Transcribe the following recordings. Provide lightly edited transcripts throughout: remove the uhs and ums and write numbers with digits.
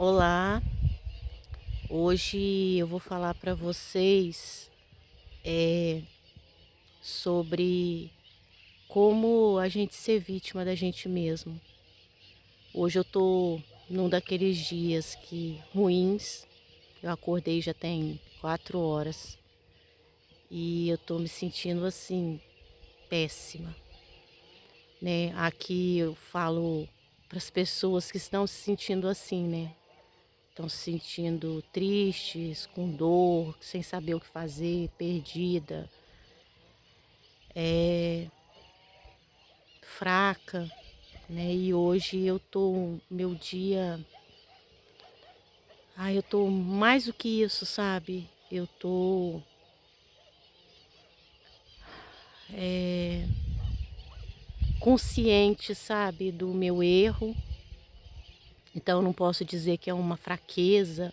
Olá, hoje eu vou falar para vocês sobre como a gente ser vítima da gente mesmo. Hoje eu tô num daqueles dias que ruins. Eu acordei já tem 4 horas e eu tô me sentindo assim péssima, né? Aqui eu falo para as pessoas que estão se sentindo assim, né? Estão se sentindo tristes, com dor, sem saber o que fazer, perdida, fraca, né? E hoje eu tô, meu dia, eu tô mais do que isso, sabe? Eu tô eh, consciente, sabe, do meu erro. Então eu não posso dizer que é uma fraqueza,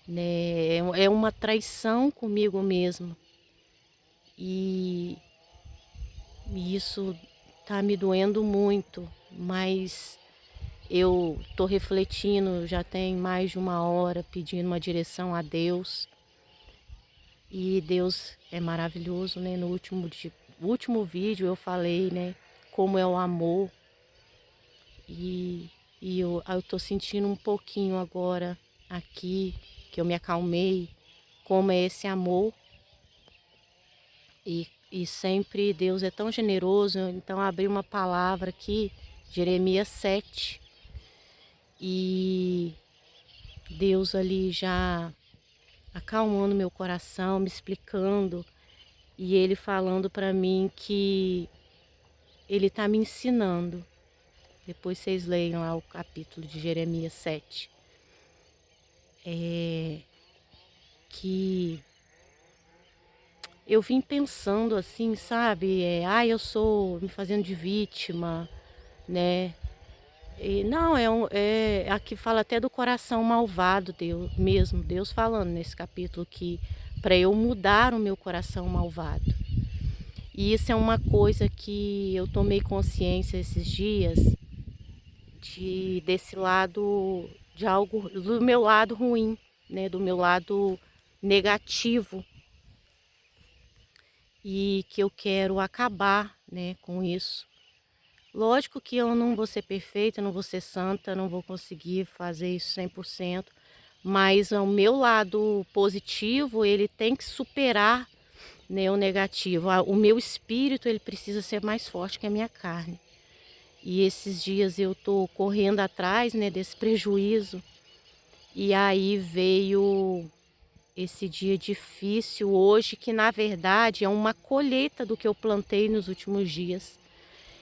né? É uma traição comigo mesma. E isso tá me doendo muito, mas eu tô refletindo já tem mais de 1 hora, pedindo uma direção a Deus. E Deus é maravilhoso, né? No último vídeo eu falei, né? Como é o amor. E, eu tô sentindo um pouquinho agora aqui, que eu me acalmei, como é esse amor. E sempre Deus é tão generoso. Então abri uma palavra aqui, Jeremias 7. E Deus ali já acalmando meu coração, me explicando. E Ele falando para mim que Ele está me ensinando. Depois vocês leiam lá o capítulo de Jeremias 7. Que eu vim pensando assim, sabe? Eu sou me fazendo de vítima, né? E não, aqui fala até do coração malvado, Deus mesmo, Deus falando nesse capítulo que para eu mudar o meu coração malvado. E isso é uma coisa que eu tomei consciência esses dias, desse lado, de algo do meu lado ruim, né, do meu lado negativo, e que eu quero acabar, né, com isso. Lógico que eu não vou ser perfeita, não vou ser santa, não vou conseguir fazer isso 100%, mas o meu lado positivo, ele tem que superar, né, o negativo. O meu espírito, ele precisa ser mais forte que a minha carne. E esses dias eu tô correndo atrás, né, desse prejuízo. E aí veio esse dia difícil hoje, que na verdade é uma colheita do que eu plantei nos últimos dias.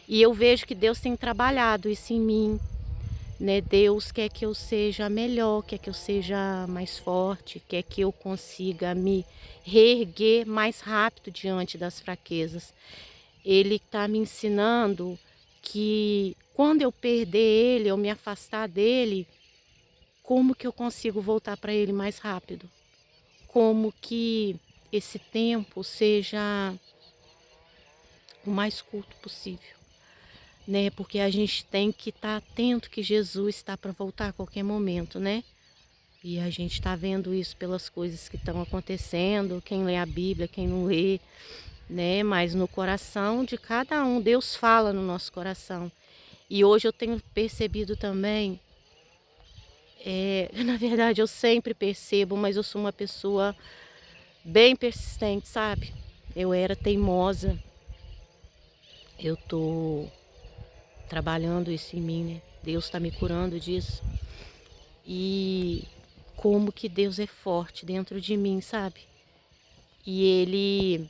E eu vejo que Deus tem trabalhado isso em mim, né? Deus quer que eu seja melhor, quer que eu seja mais forte, quer que eu consiga me reerguer mais rápido diante das fraquezas. Ele está me ensinando que quando eu perder ele, eu me afastar dele, como que eu consigo voltar para ele mais rápido? Como que esse tempo seja o mais curto possível, né? Porque a gente tem que estar atento que Jesus está para voltar a qualquer momento, né? E a gente está vendo isso pelas coisas que estão acontecendo, quem lê a Bíblia, quem não lê, né? Mas no coração de cada um, Deus fala no nosso coração. E hoje eu tenho percebido também, na verdade eu sempre percebo, mas eu sou uma pessoa bem persistente, sabe? Eu era teimosa, eu tô trabalhando isso em mim, né? Deus está me curando disso. E como que Deus é forte dentro de mim, sabe? E Ele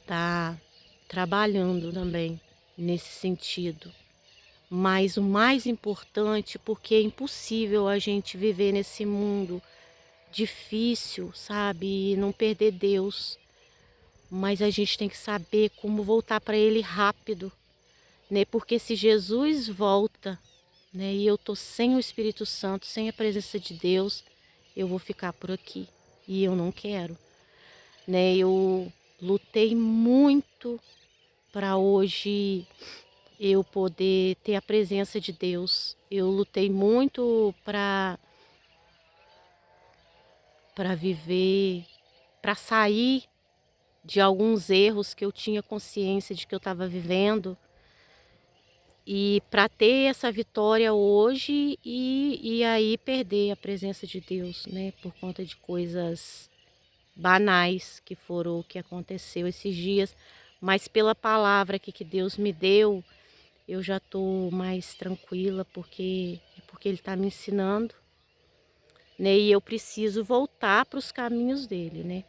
tá trabalhando também nesse sentido. Mas o mais importante, porque é impossível a gente viver nesse mundo difícil, sabe? E não perder Deus. Mas a gente tem que saber como voltar para Ele rápido, né? Porque se Jesus volta, né, e eu tô sem o Espírito Santo, sem a presença de Deus, eu vou ficar por aqui. E eu não quero, né? Eu lutei muito para hoje eu poder ter a presença de Deus. Eu lutei muito para viver, para sair de alguns erros que eu tinha consciência de que eu estava vivendo e para ter essa vitória hoje e aí perder a presença de Deus, né, por conta de coisas banais que foram o que aconteceu esses dias, mas pela palavra que Deus me deu, eu já estou mais tranquila porque Ele está me ensinando, né, e eu preciso voltar para os caminhos dele, né,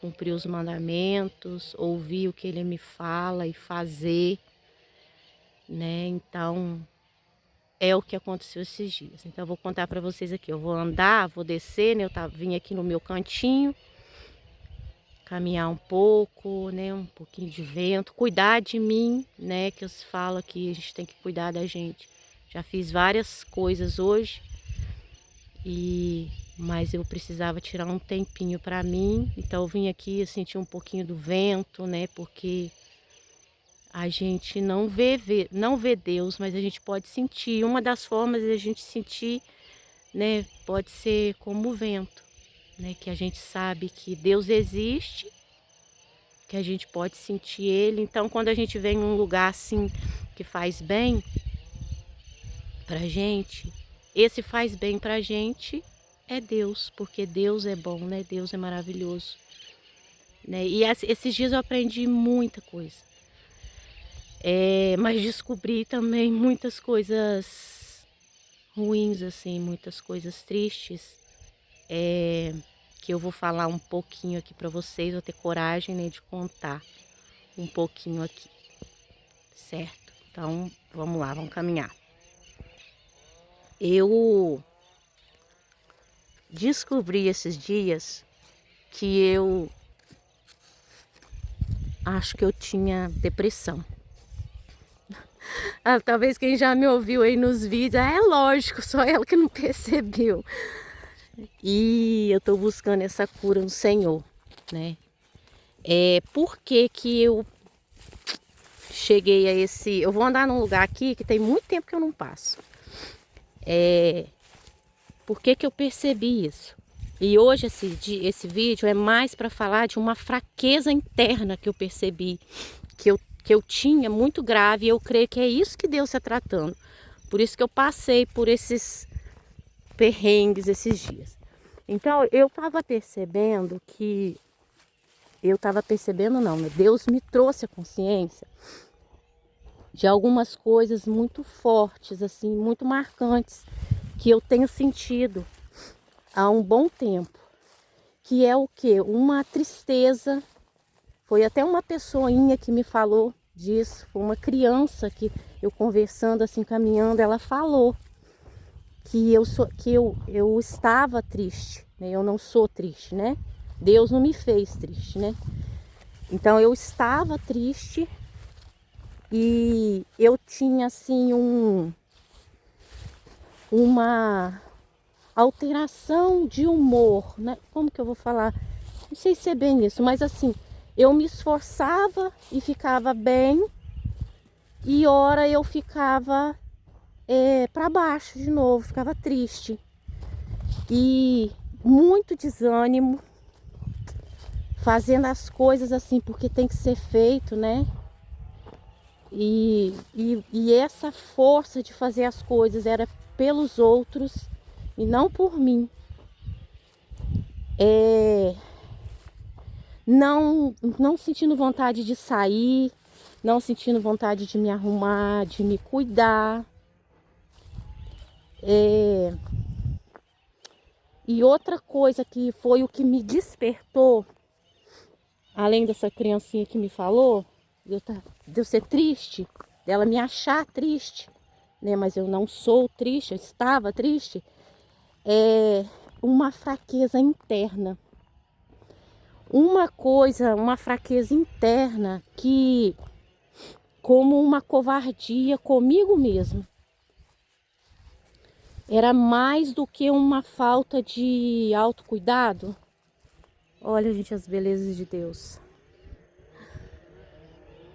cumprir os mandamentos, ouvir o que Ele me fala e fazer, né, então é o que aconteceu esses dias. Então eu vou contar para vocês aqui, eu vou andar, vou descer, né, vim aqui no meu cantinho, caminhar um pouco, né, um pouquinho de vento, cuidar de mim, né, que eu falo que a gente tem que cuidar da gente. Já fiz várias coisas hoje, mas eu precisava tirar um tempinho para mim, então eu vim aqui sentir um pouquinho do vento, né, porque a gente não vê Deus, mas a gente pode sentir. Uma das formas de a gente sentir, né, pode ser como o vento, né, que a gente sabe que Deus existe, que a gente pode sentir Ele. Então, quando a gente vem num lugar assim que faz bem pra gente, esse faz bem pra gente é Deus, porque Deus é bom, né? Deus é maravilhoso, né? E esses dias eu aprendi muita coisa, mas descobri também muitas coisas ruins, assim, muitas coisas tristes, que eu vou falar um pouquinho aqui pra vocês, vou ter coragem, né, de contar um pouquinho aqui, certo? Então, vamos lá, vamos caminhar. Eu descobri esses dias que eu acho que eu tinha depressão. Talvez quem já me ouviu aí nos vídeos, é lógico, só ela que não percebeu. E eu tô buscando essa cura no Senhor, né? Por que que eu cheguei a esse... Eu vou andar num lugar aqui que tem muito tempo que eu não passo. Por que que eu percebi isso? E hoje esse vídeo é mais para falar de uma fraqueza interna que eu percebi, que eu tinha muito grave, e eu creio que é isso que Deus está tratando. Por isso que eu passei por esses perrengues esses dias. Então eu estava percebendo não, né? Deus me trouxe a consciência de algumas coisas muito fortes, assim, muito marcantes, que eu tenho sentido há um bom tempo, que é o quê? Uma tristeza. Foi até uma pessoinha que me falou disso, foi uma criança que eu conversando assim, caminhando, ela falou que eu estava triste, né? Eu não sou triste, né? Deus não me fez triste, né? Então eu estava triste e eu tinha assim uma alteração de humor, né? Como que eu vou falar? Não sei se é bem isso, mas assim, eu me esforçava e ficava bem, e ora eu ficava para baixo de novo, ficava triste. E muito desânimo, fazendo as coisas assim, porque tem que ser feito, né? E essa força de fazer as coisas era pelos outros e não por mim. Não sentindo vontade de sair, não sentindo vontade de me arrumar, de me cuidar. E outra coisa que foi o que me despertou, além dessa criancinha que me falou, de eu ser triste, dela me achar triste, né? Mas eu não sou triste, eu estava triste, uma fraqueza interna. Uma fraqueza interna que, como uma covardia comigo mesma. Era mais do que uma falta de autocuidado. Olha, gente, as belezas de Deus.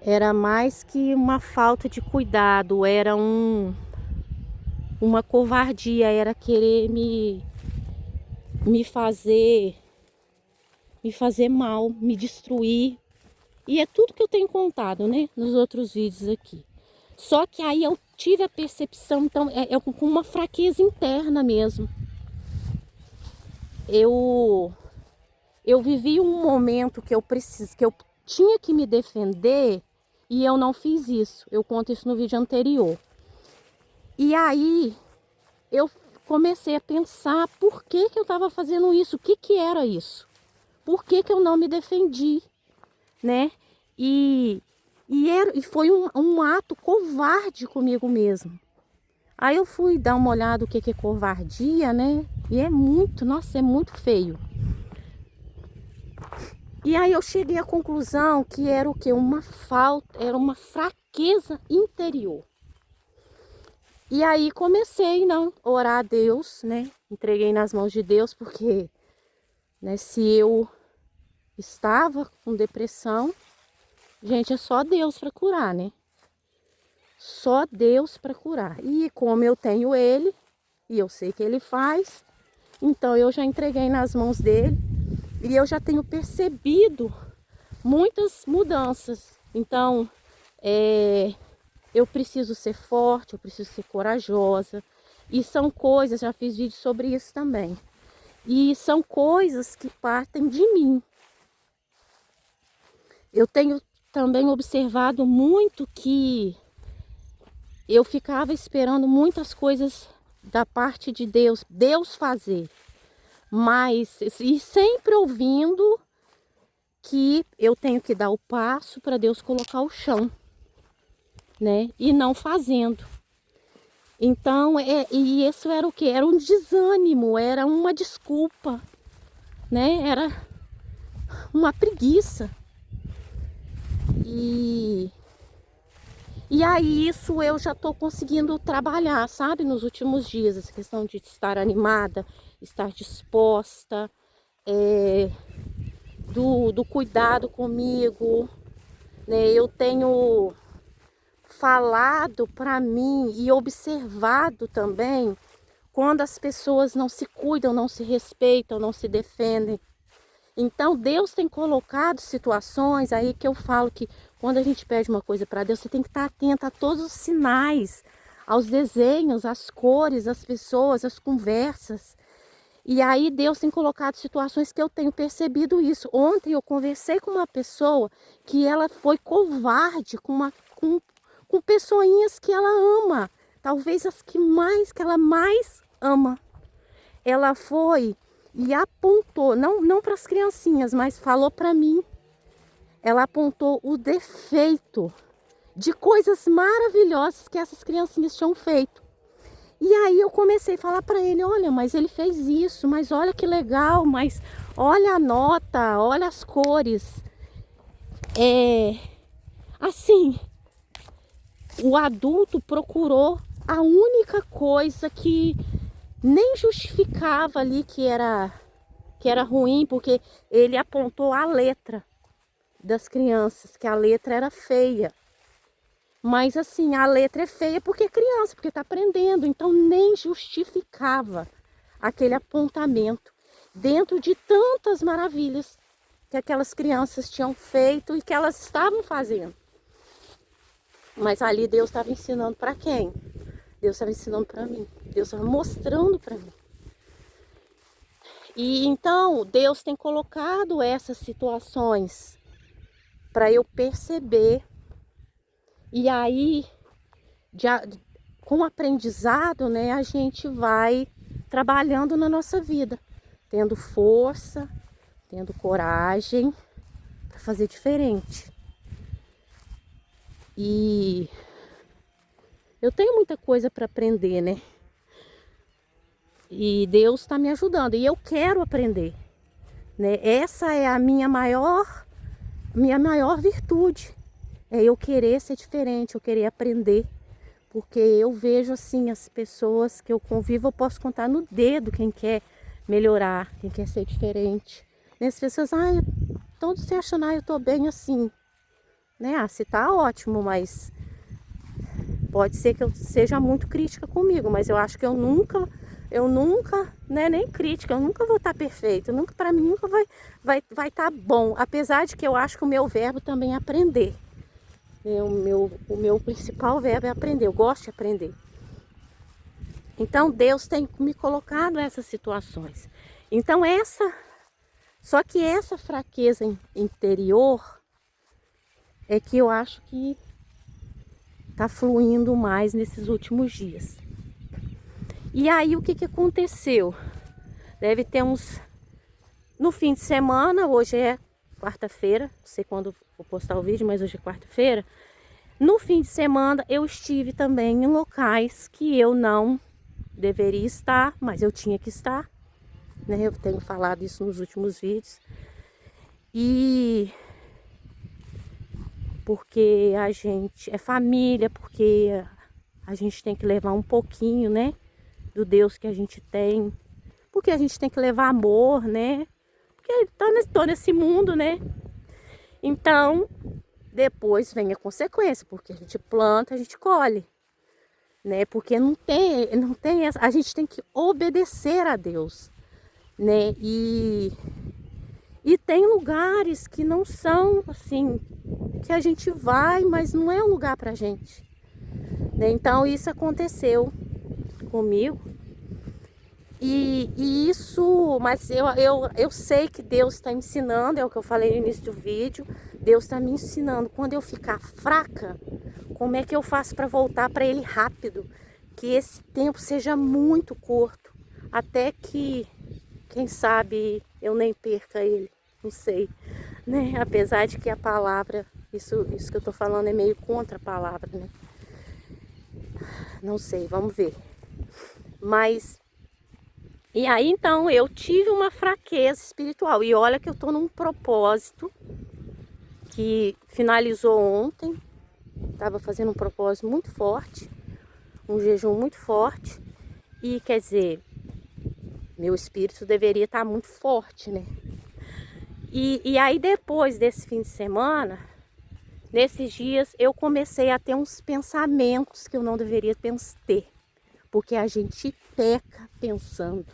Era mais que uma falta de cuidado, era uma covardia, era querer me fazer mal, me destruir. E é tudo que eu tenho contado, né, nos outros vídeos aqui. Só que aí eu tive a percepção, então, é com uma fraqueza interna mesmo. Eu vivi um momento que eu tinha que me defender e eu não fiz isso. Eu conto isso no vídeo anterior. E aí eu comecei a pensar por que eu estava fazendo isso, o que era isso? Por que eu não me defendi, né? E foi um ato covarde comigo mesmo. Aí eu fui dar uma olhada o que é covardia, né? E é muito, nossa, é muito feio. E aí eu cheguei à conclusão que era o quê? Uma falta, era uma fraqueza interior. E aí comecei, não, a orar a Deus, né? Entreguei nas mãos de Deus, porque, né, se eu estava com depressão, gente, é só Deus para curar, né? Só Deus para curar. E como eu tenho Ele, e eu sei que Ele faz, então eu já entreguei nas mãos dele. E eu já tenho percebido muitas mudanças. Então, eu preciso ser forte, eu preciso ser corajosa. E são coisas, já fiz vídeo sobre isso também. E são coisas que partem de mim. Eu tenho também observado muito que eu ficava esperando muitas coisas da parte de Deus, Deus fazer. Mas, e sempre ouvindo que eu tenho que dar o passo para Deus colocar o chão, né? E não fazendo. Então, e isso era o quê? Era um desânimo, era uma desculpa, né? Era uma preguiça. E aí isso eu já estou conseguindo trabalhar, sabe? Nos últimos dias, essa questão de estar animada, estar disposta, do cuidado comigo, né? Eu tenho falado para mim e observado também quando as pessoas não se cuidam, não se respeitam, não se defendem. Então Deus tem colocado situações aí que eu falo que quando a gente pede uma coisa para Deus, você tem que estar atento a todos os sinais, aos desenhos, às cores, às pessoas, às conversas. E aí Deus tem colocado situações que eu tenho percebido isso. Ontem eu conversei com uma pessoa que ela foi covarde com pessoinhas que ela ama. Talvez as que ela mais ama. Ela foi e apontou, não para as criancinhas, mas falou para mim. Ela apontou o defeito de coisas maravilhosas que essas criancinhas tinham feito. E aí eu comecei a falar para ele, olha, mas ele fez isso, mas olha que legal, mas olha a nota, olha as cores. Assim, o adulto procurou a única coisa que nem justificava ali que era ruim, porque ele apontou a letra das crianças, que a letra era feia. Mas assim, a letra é feia porque é criança, porque está aprendendo. Então nem justificava aquele apontamento dentro de tantas maravilhas que aquelas crianças tinham feito e que elas estavam fazendo. Mas ali Deus estava ensinando para quem? Deus estava ensinando para mim. Deus estava mostrando para mim. E então Deus tem colocado essas situações para eu perceber. E aí, com o aprendizado, né, a gente vai trabalhando na nossa vida, tendo força, tendo coragem para fazer diferente. E eu tenho muita coisa para aprender, né? E Deus está me ajudando e eu quero aprender, né? Essa é a minha maior virtude. É eu querer ser diferente, eu querer aprender. Porque eu vejo assim, as pessoas que eu convivo, eu posso contar no dedo quem quer melhorar, quem quer ser diferente. E as pessoas, então você acha, eu tô bem assim. né? Ah, se tá ótimo, mas pode ser que eu seja muito crítica comigo, mas eu acho que eu nunca, né, nem crítica, eu nunca vou estar perfeito, nunca, para mim nunca vai estar bom, apesar de que eu acho que o meu verbo também é aprender, né? O meu principal verbo é aprender, eu gosto de aprender. Então Deus tem me colocado nessas situações. Então só que essa fraqueza interior é que eu acho que tá fluindo mais nesses últimos dias. E aí o que que aconteceu? Deve ter uns... No fim de semana, hoje é quarta-feira, não sei quando vou postar o vídeo, mas hoje é quarta-feira. No fim de semana eu estive também em locais que eu não deveria estar, mas eu tinha que estar, né? Eu tenho falado isso nos últimos vídeos. E porque a gente é família, porque a gente tem que levar um pouquinho, né, do Deus que a gente tem, porque a gente tem que levar amor, né, porque tô nesse mundo, né. Então depois vem a consequência, porque a gente planta, a gente colhe, né, porque não tem a gente tem que obedecer a Deus, né. E tem lugares que não são assim, que a gente vai, mas não é um lugar pra gente, né? Então isso aconteceu comigo. E isso, mas eu sei que Deus está me ensinando, é o que eu falei no início do vídeo. Deus está me ensinando, quando eu ficar fraca, como é que eu faço para voltar para Ele rápido, que esse tempo seja muito curto, até que, quem sabe, eu nem perca Ele, não sei, né? Apesar de que a palavra, isso que eu tô falando é meio contra a palavra, né? Não sei, vamos ver. Mas, e aí então eu tive uma fraqueza espiritual. E olha que eu tô num propósito que finalizou ontem. Tava fazendo um propósito muito forte, um jejum muito forte. E quer dizer, meu espírito deveria estar muito forte, né? E aí depois desse fim de semana, nesses dias, eu comecei a ter uns pensamentos que eu não deveria ter. Porque a gente peca pensando,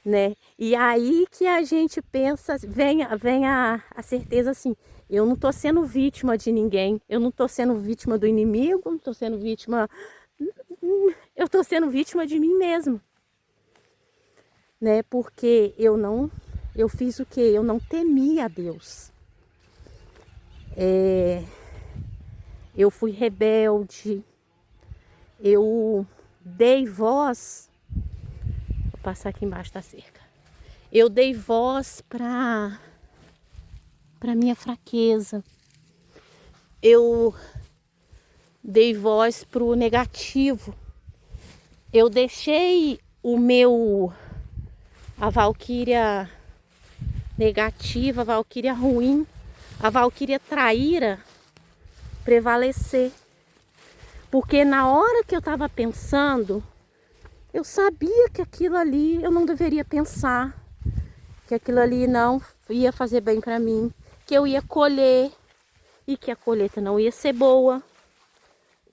né? E aí que a gente pensa, vem a certeza assim, eu não tô sendo vítima de ninguém, eu não tô sendo vítima do inimigo, não tô sendo vítima, eu tô sendo vítima de mim mesma, né? Porque eu fiz o quê? Eu não temia a Deus. Eu fui rebelde, eu dei voz, vou passar aqui embaixo da cerca. Eu dei voz para minha fraqueza. Eu dei voz para o negativo. Eu deixei a valquíria negativa, a valquíria ruim, a valquíria traíra prevalecer. Porque na hora que eu estava pensando, eu sabia que aquilo ali eu não deveria pensar, que aquilo ali não ia fazer bem para mim, que eu ia colher e que a colheita não ia ser boa,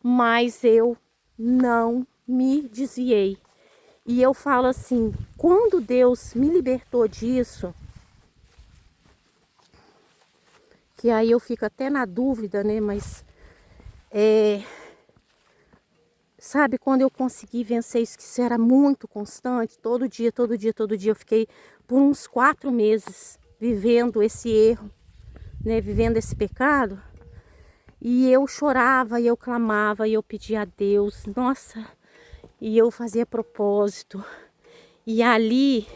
mas eu não me desviei. E eu falo assim, quando Deus me libertou disso, que aí eu fico até na dúvida, né, mas sabe, quando eu consegui vencer isso, que isso era muito constante, todo dia, todo dia, todo dia, eu fiquei por uns 4 meses vivendo esse erro, né, vivendo esse pecado. E eu chorava, e eu clamava, e eu pedia a Deus, nossa, e eu fazia propósito. E ali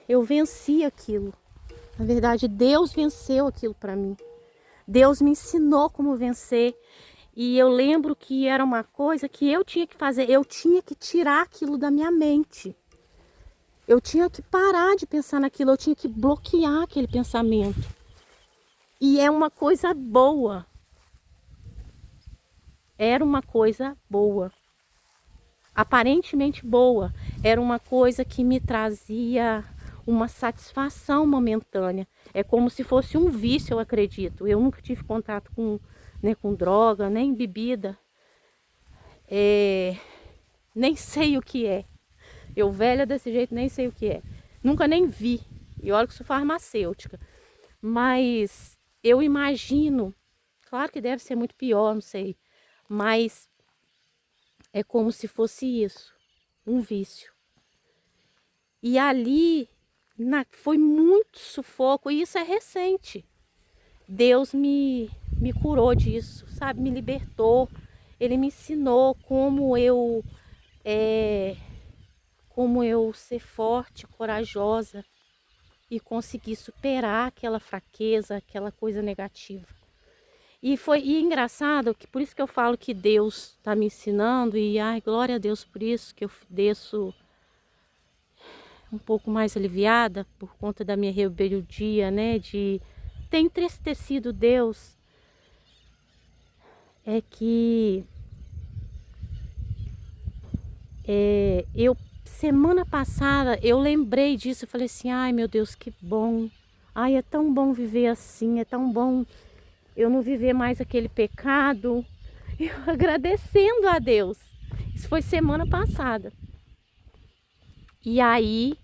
eu venci aquilo. Na verdade, Deus venceu aquilo para mim. Deus me ensinou como vencer. E eu lembro que era uma coisa que eu tinha que fazer. Eu tinha que tirar aquilo da minha mente. Eu tinha que parar de pensar naquilo. Eu tinha que bloquear aquele pensamento. E é uma coisa boa. Era uma coisa boa. Aparentemente boa. Era uma coisa que me trazia uma satisfação momentânea. É como se fosse um vício, eu acredito. Eu nunca tive contato com, né, com droga, nem bebida. Nem sei o que é. Eu velha desse jeito, nem sei o que é. Nunca nem vi. E olha que sou farmacêutica. Mas eu imagino, claro que deve ser muito pior, não sei. Mas é como se fosse isso, um vício. E ali foi muito sufoco, e isso é recente. Deus me curou disso, sabe? Me libertou. Ele me ensinou como eu ser forte, corajosa e conseguir superar aquela fraqueza, aquela coisa negativa. E é engraçado, que por isso que eu falo que Deus está me ensinando, e ai, glória a Deus por isso, que eu desço um pouco mais aliviada por conta da minha rebeldia, né, de ter entristecido Deus, é que semana passada eu lembrei disso, eu falei assim, ai meu Deus, que bom, ai é tão bom viver assim, é tão bom eu não viver mais aquele pecado, eu agradecendo a Deus. Isso foi semana passada. E aí,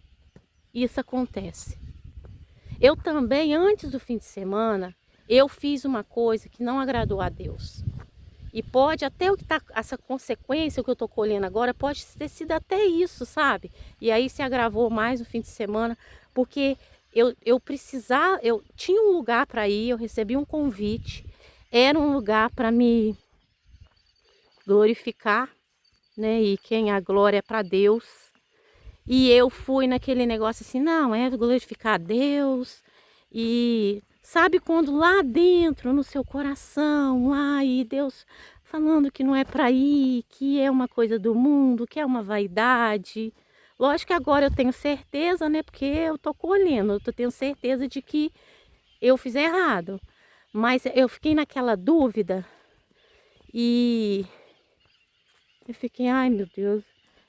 isso acontece. Eu também, antes do fim de semana, eu fiz uma coisa que não agradou a Deus. E pode até o que tá, essa consequência que eu tô colhendo agora, pode ter sido até isso, sabe? E aí se agravou mais no fim de semana, porque eu precisava, eu tinha um lugar para ir, eu recebi um convite, era um lugar para me glorificar, né? E quem a glória é para Deus. E eu fui naquele negócio assim, não, é glorificar a Deus. E sabe quando lá dentro, no seu coração, lá e Deus falando que não é para ir, que é uma coisa do mundo, que é uma vaidade. Lógico que agora eu tenho certeza, né? Porque eu tô colhendo, eu tenho certeza de que eu fiz errado. Mas eu fiquei naquela dúvida e eu fiquei, ai meu Deus.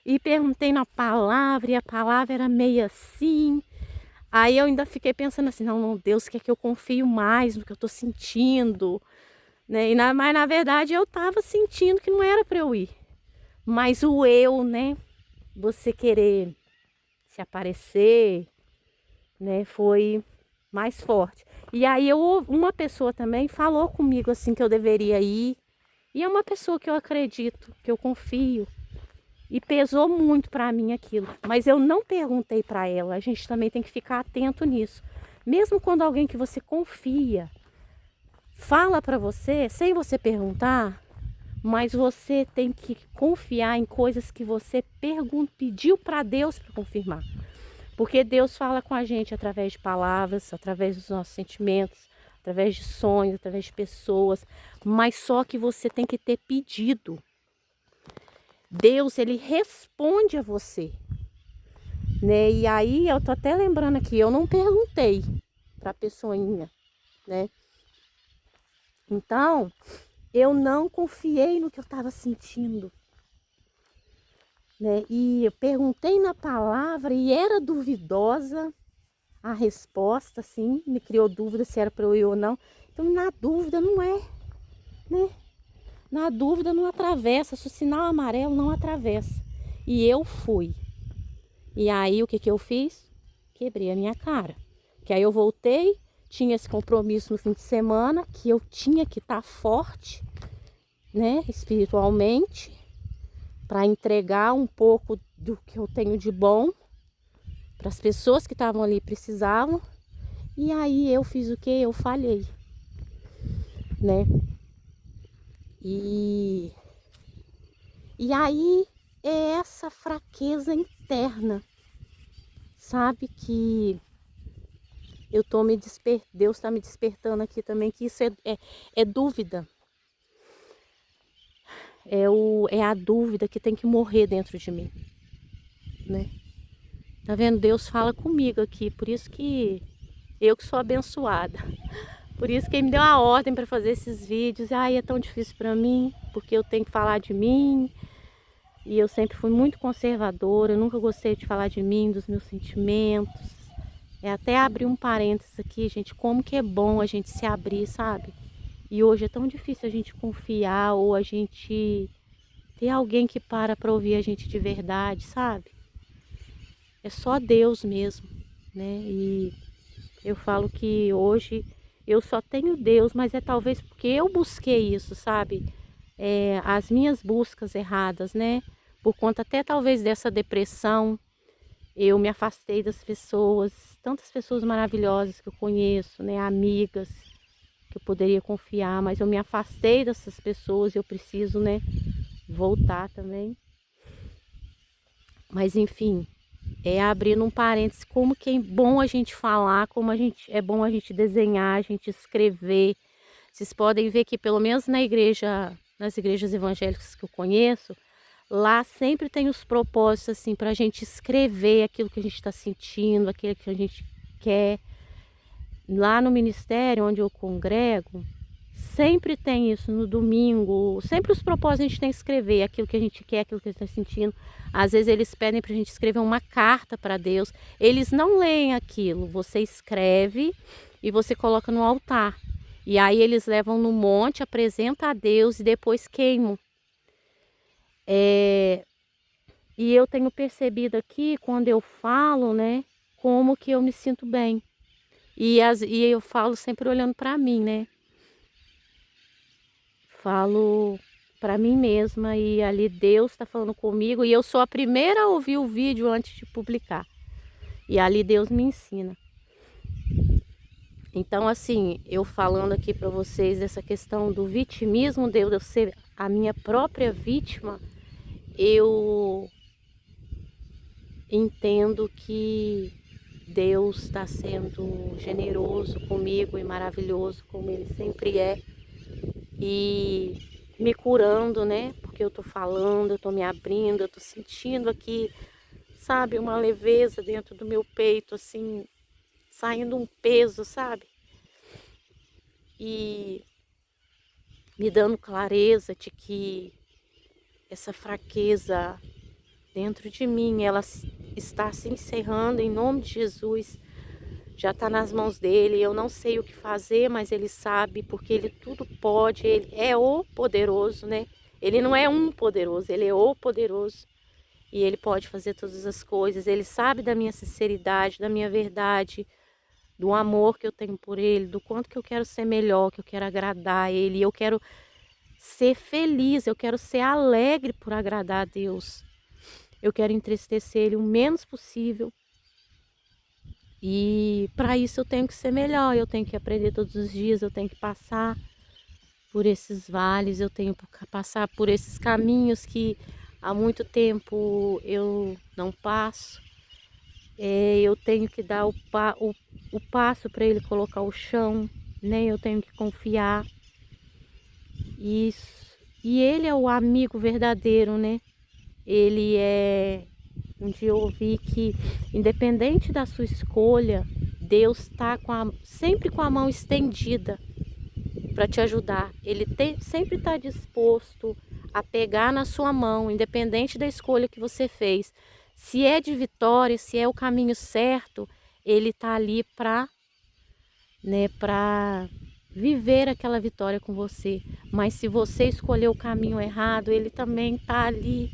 E perguntei na palavra, e a palavra era meio assim. Aí eu ainda fiquei pensando assim, não, Deus quer que eu confio mais no que eu tô sentindo, né? Mas na verdade eu tava sentindo que não era para eu ir. Mas o eu, né? Você querer se aparecer, né? Foi mais forte. E aí uma pessoa também falou comigo assim que eu deveria ir. E é uma pessoa que eu acredito, que eu confio. E pesou muito para mim aquilo. Mas eu não perguntei para ela. A gente também tem que ficar atento nisso. Mesmo quando alguém que você confia fala para você, sem você perguntar, mas você tem que confiar em coisas que você pediu para Deus para confirmar. Porque Deus fala com a gente através de palavras, através dos nossos sentimentos, através de sonhos, através de pessoas. Mas só que você tem que ter pedido. Deus, ele responde a você, né? E aí eu tô até lembrando aqui, eu não perguntei pra pessoinha, né? Então, eu não confiei no que eu tava sentindo, né? E eu perguntei na palavra e era duvidosa a resposta, assim, me criou dúvida se era para eu ir ou não. Então, na dúvida não é, né? Na dúvida não atravessa, se o sinal amarelo não atravessa. E eu fui. E aí o que eu fiz? Quebrei a minha cara. Que aí eu voltei, tinha esse compromisso no fim de semana, que eu tinha que estar forte, né, espiritualmente, para entregar um pouco do que eu tenho de bom para as pessoas que estavam ali precisavam. E aí eu fiz o que? Eu falhei, né? E aí é essa fraqueza interna, sabe, que eu tô Deus está me despertando aqui também, que isso é dúvida. É a dúvida que tem que morrer dentro de mim, né? Tá vendo? Deus fala comigo aqui, por isso que eu que sou abençoada. Por isso que ele me deu a ordem para fazer esses vídeos. Ai, é tão difícil para mim, porque eu tenho que falar de mim. E eu sempre fui muito conservadora, eu nunca gostei de falar de mim, dos meus sentimentos. É até abrir um parênteses aqui, gente, como que é bom a gente se abrir, sabe? E hoje é tão difícil a gente confiar ou a gente ter alguém que para ouvir a gente de verdade, sabe? É só Deus mesmo, né? E eu falo que hoje eu só tenho Deus, mas é talvez porque eu busquei isso, sabe? As minhas buscas erradas, né? Por conta até talvez dessa depressão, eu me afastei das pessoas, tantas pessoas maravilhosas que eu conheço, né? Amigas que eu poderia confiar, mas eu me afastei dessas pessoas e eu preciso, né? Voltar também. Mas enfim, abrindo um parênteses, como que é bom a gente falar, como é bom a gente desenhar, a gente escrever. Vocês podem ver que pelo menos na igreja, nas igrejas evangélicas que eu conheço, lá sempre tem os propósitos assim para a gente escrever aquilo que a gente está sentindo, aquilo que a gente quer. Lá no ministério onde eu congrego, sempre tem isso no domingo, sempre os propósitos a gente tem que escrever aquilo que a gente quer, aquilo que a gente está sentindo. Às vezes eles pedem para a gente escrever uma carta para Deus, eles não leem aquilo, você escreve e você coloca no altar. E aí eles levam no monte, apresentam a Deus e depois queimam. E eu tenho percebido aqui, quando eu falo, né, como que eu me sinto bem. E eu falo sempre olhando para mim, né? Falo para mim mesma e ali Deus está falando comigo e eu sou a primeira a ouvir o vídeo antes de publicar. E ali Deus me ensina. Então assim, eu falando aqui para vocês dessa questão do vitimismo, de eu ser a minha própria vítima, eu entendo que Deus está sendo generoso comigo e maravilhoso como Ele sempre é. E me curando, né? Porque eu tô falando, eu tô me abrindo, eu tô sentindo aqui, sabe, uma leveza dentro do meu peito, assim, saindo um peso, sabe? E me dando clareza de que essa fraqueza dentro de mim, ela está se encerrando em nome de Jesus. Já está nas mãos dele, eu não sei o que fazer, mas ele sabe, porque ele tudo pode, ele é o poderoso, né? Ele não é um poderoso, ele é o poderoso. E ele pode fazer todas as coisas, ele sabe da minha sinceridade, da minha verdade, do amor que eu tenho por ele, do quanto que eu quero ser melhor, que eu quero agradar a ele, eu quero ser feliz, eu quero ser alegre por agradar a Deus. Eu quero entristecer ele o menos possível. E para isso eu tenho que ser melhor, eu tenho que aprender todos os dias, eu tenho que passar por esses vales, eu tenho que passar por esses caminhos que há muito tempo eu não passo. Eu tenho que dar o passo para ele colocar o chão, né? Eu tenho que confiar. Isso. E ele é o amigo verdadeiro, né? Ele é... Um dia eu ouvi que, independente da sua escolha, Deus está sempre com a mão estendida para te ajudar. Ele sempre está disposto a pegar na sua mão, independente da escolha que você fez. Se é de vitória, se é o caminho certo, ele está ali para, né, para viver aquela vitória com você. Mas se você escolheu o caminho errado, ele também está ali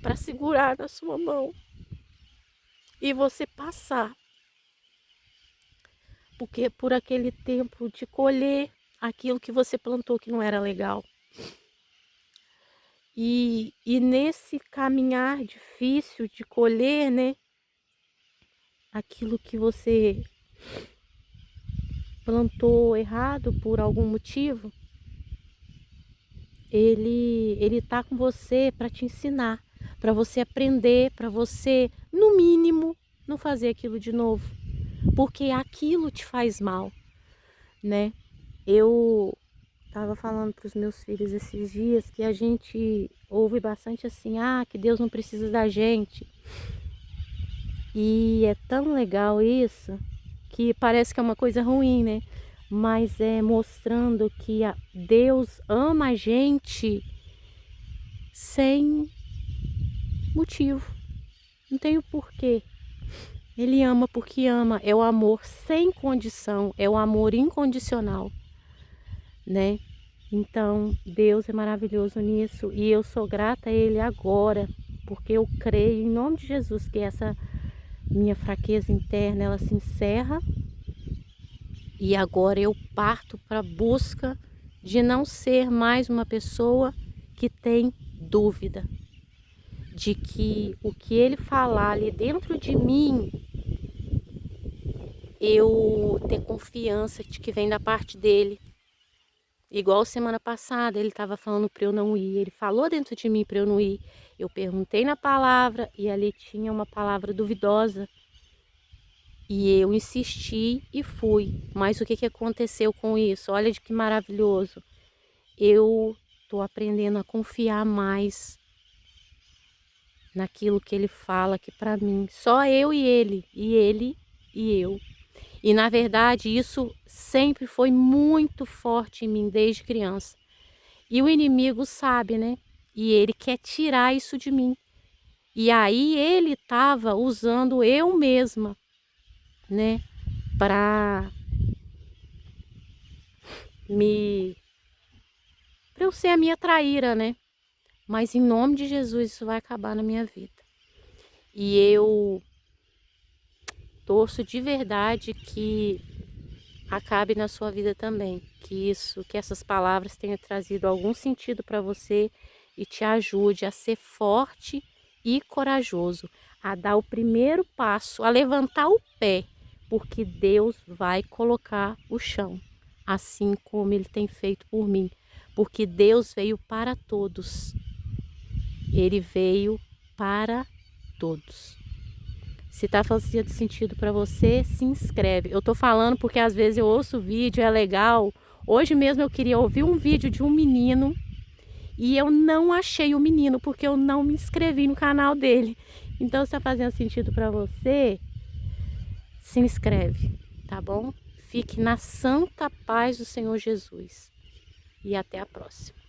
para segurar na sua mão e você passar. Porque por aquele tempo de colher aquilo que você plantou que não era legal. E nesse caminhar difícil de colher, né, aquilo que você plantou errado por algum motivo, ele tá com você para te ensinar, para você aprender, para você, no mínimo, não fazer aquilo de novo, porque aquilo te faz mal, né? Eu tava falando para os meus filhos esses dias que a gente ouve bastante assim, que Deus não precisa da gente. E é tão legal isso, que parece que é uma coisa ruim, né? Mas é mostrando que Deus ama a gente sem motivo. Não tem o porquê. Ele ama porque ama, é o amor sem condição, é o amor incondicional, né? Então, Deus é maravilhoso nisso e eu sou grata a Ele agora, porque eu creio em nome de Jesus que essa minha fraqueza interna, ela se encerra e agora eu parto para a busca de não ser mais uma pessoa que tem dúvida, de que o que Ele falar ali dentro de mim, eu ter confiança de que vem da parte dele. Igual semana passada, ele estava falando para eu não ir, ele falou dentro de mim para eu não ir. Eu perguntei na palavra e ali tinha uma palavra duvidosa. E eu insisti e fui. Mas o que que aconteceu com isso? Olha de que maravilhoso. Eu estou aprendendo a confiar mais naquilo que ele fala aqui para mim. Só eu e ele e eu. E na verdade isso sempre foi muito forte em mim desde criança. E o inimigo sabe, né? E ele quer tirar isso de mim. E aí ele estava usando eu mesma, né? Para me... Para eu ser a minha traíra, né? Mas em nome de Jesus isso vai acabar na minha vida. E eu torço de verdade que acabe na sua vida também. Que essas palavras tenham trazido algum sentido para você e te ajude a ser forte e corajoso, a dar o primeiro passo, a levantar o pé, porque Deus vai colocar o chão, assim como Ele tem feito por mim, porque Deus veio para todos, Ele veio para todos. Se tá fazendo sentido para você, se inscreve. Eu tô falando porque às vezes eu ouço o vídeo, é legal. Hoje mesmo eu queria ouvir um vídeo de um menino e eu não achei o menino porque eu não me inscrevi no canal dele. Então, se tá fazendo sentido para você, se inscreve, tá bom? Fique na santa paz do Senhor Jesus. E até a próxima.